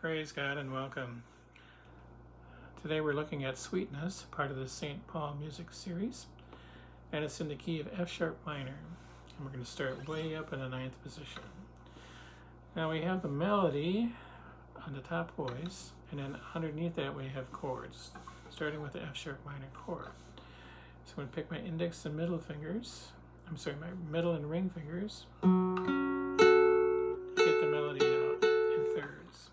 Praise God and welcome. Today we're looking at Sweetness, part of the St. Paul music series, and it's in the key of F sharp minor. And we're going to start way up in the 9th position. Now we have the melody on the top voice, and then underneath that we have chords, starting with the F sharp minor chord. So I'm going to pick my index and middle fingers, my middle and ring fingers, to get the melody out in thirds.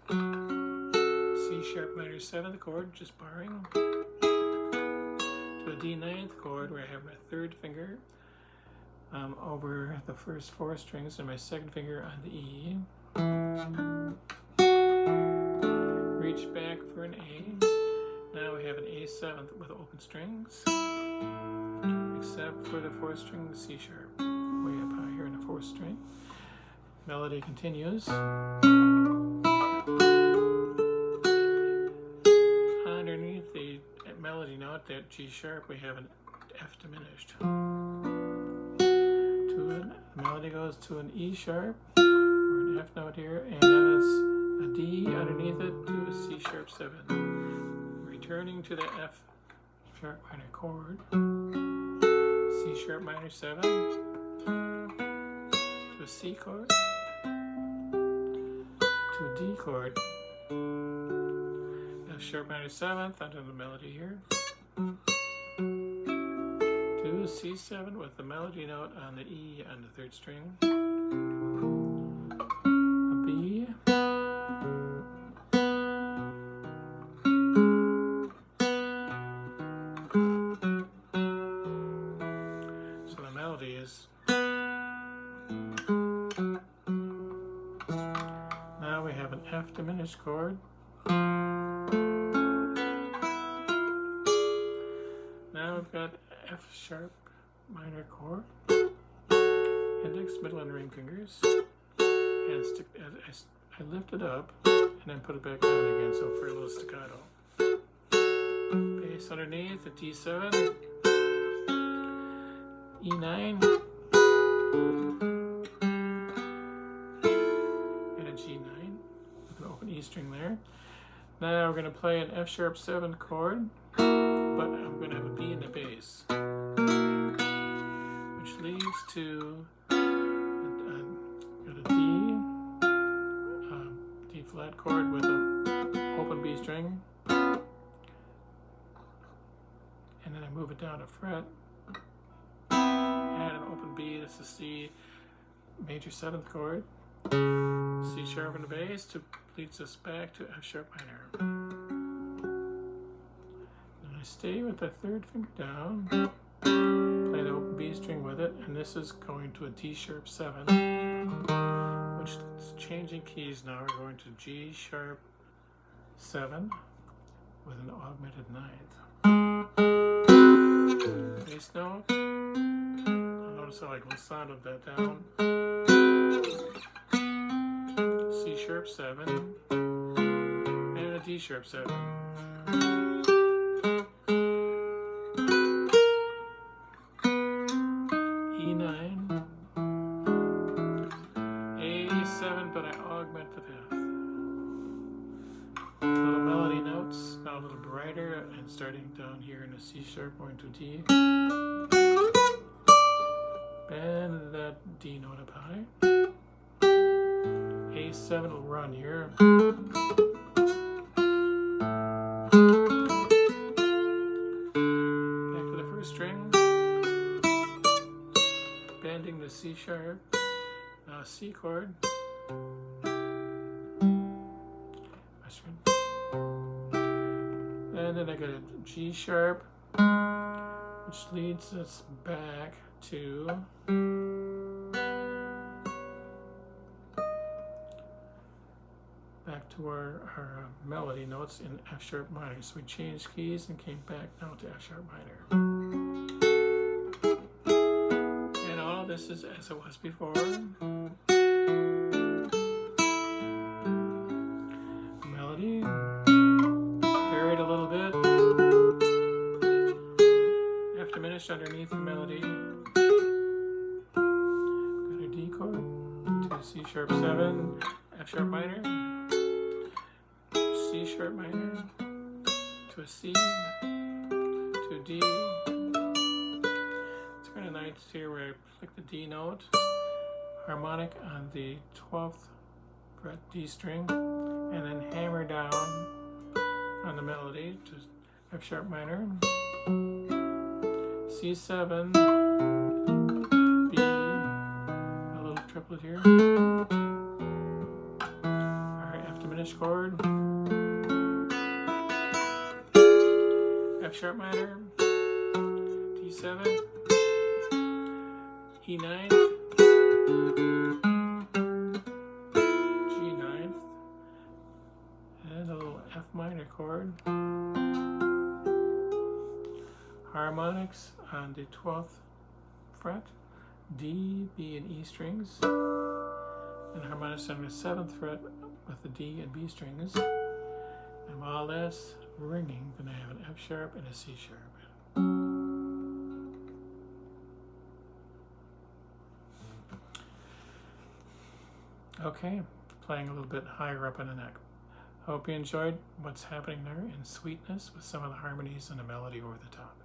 C sharp minor 7th chord, just barring, to a D 9th chord where I have my 3rd finger over the first 4 strings and my 2nd finger on the E. Reach back for an A. Now we have an A 7th with open strings, except for the 4th string C sharp, way up high here in the 4th string. Melody continues. Underneath the melody note, that G sharp, we have an F diminished. The melody goes to an E sharp, or an F note here, and then it's a D underneath it to a C sharp 7. Returning to the F sharp minor chord, C sharp minor 7, to a C chord, to a D chord, F sharp minor 7th under the melody here, to a C7 with the melody note on the E on the 3rd string, a B, so the melody is, now we have an F diminished chord. Now we've got F sharp minor chord, index, middle, and ring fingers, and I lift it up and then put it back down again, so for a little staccato. Bass underneath, a D7, E9, and a G9 with an open E string there. Now we're going to play an F sharp 7 chord, but I'm going to have a B in the bass, which leads to a D flat chord with an open B string, and then I move it down a fret, add an open B, this is C major 7th chord, C sharp in the bass leads us back to F sharp minor. I stay with the 3rd finger down, play the open B string with it, and this is going to a D sharp 7, which is changing keys now. We're going to G sharp 7 with an augmented 9th. Bass note, I'll notice how I can sound of that down. C sharp 7, and a D sharp 7. But I augment the 5th. Little melody notes, now a little brighter, and starting down here in a C sharp, going to D. Bend that D note up high. A7 will run here. Back to the 1st string. Bending the C sharp. Now a C chord. And then I got a G sharp, which leads us back to our melody notes in F sharp minor. So we changed keys and came back now to F sharp minor. And all of this is as it was before. Melody varied a little bit. F diminished underneath the melody. Got a D chord to C sharp 7, F sharp minor, C sharp minor, to a C, to a D. It's kind of nice here where I click the D note, harmonic on the 12th fret D string, and then hammer down on the melody to F sharp minor, C7, B, a little triplet here, our F diminished chord, F sharp minor, D7, E9, G9, and a little F minor chord. Harmonics on the 12th fret, D, B, and E strings, and harmonics on the 7th fret with the D and B strings. And while that's ringing, then I have an F sharp and a C sharp. Okay, playing a little bit higher up in the neck. Hope you enjoyed what's happening there in sweetness with some of the harmonies and the melody over the top.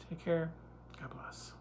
Take care. God bless.